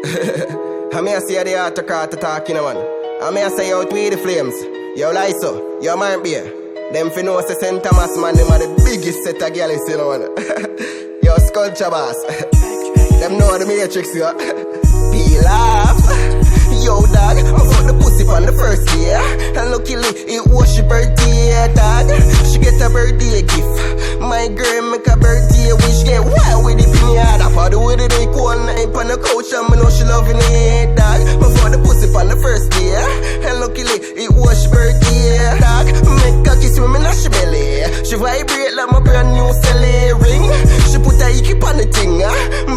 I may say the autocrat talking, man. I may say out with the flames. Yo, Lyso, yo, man, beer. Them fi know say St. Thomas, man, them are the biggest set of girls, you know, man. Yo, Sculpture Boss. Them know the Matrix, yo. Peel off. Yo, dog, I got the pussy on the first day. And luckily, it was she birthday, dog. She get a birthday gift. My girl make a birthday wish, get wild with it in the yard. I party with it, they cool night on the couch, and I know she loving it, dog. I got the pussy on the first day. And luckily, it was she birthday, dog. Make a kiss with me, not she belly. She vibrate like my brand new celly ring. She put her icky on the thing,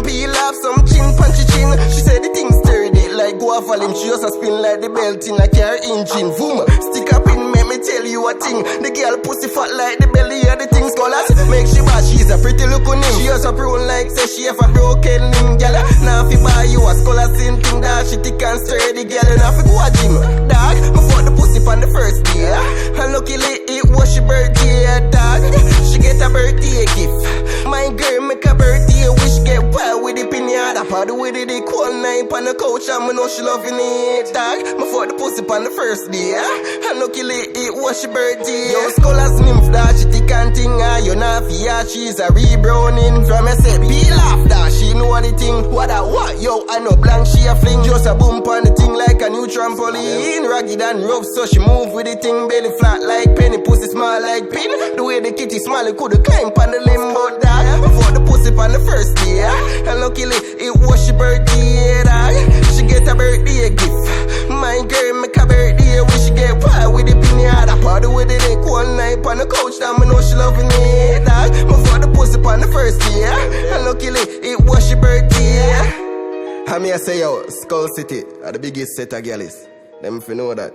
peel off some chin, punchy chin. She said the thing sturdy like guava limb. She just a spin like the belt in a car engine. Boom, stick up in, make me tell you a thing. The girl pussy fat like the belly of the thing. Scholars make she bad, she's a pretty looking name. She has a prune like say she have a broken limb, girl. Now if you buy you a scholar same thing, that she thick and sturdy, girl. And if you go a gym, dog, before the pussy on the first day. And luckily it was she birthday, dog. She get a birthday gift. My girl make a birthday wish, get wild with the pinata. I party with it, they cool night on the couch, and I know she loving it, dog. Before the pussy on the first day. And luckily it was she birthday. Yo, scholars nymph that she thick and thing. You not fear, she's a rebrowning. From me say, peel off that, she know the thing. What I what? Yo, I know blank, she a fling. Just a boom on the thing like a new trampoline. Ragged and rough, so she move with the thing. Belly flat like penny, pussy small like pin. The way the kitty small, it coulda climb on the limb. But that, before the pussy on the first day. And luckily, it was she birthday, dog. She get a birthday gift. My girl make a birthday wish, she get wild with the pinata. Party with it, they cool night on the couch, and I know she loving it, dog. Before the pussy on the first day. And luckily, it was she birthday. I may say, yo, Skull City are the biggest set of girls. Them if you know that.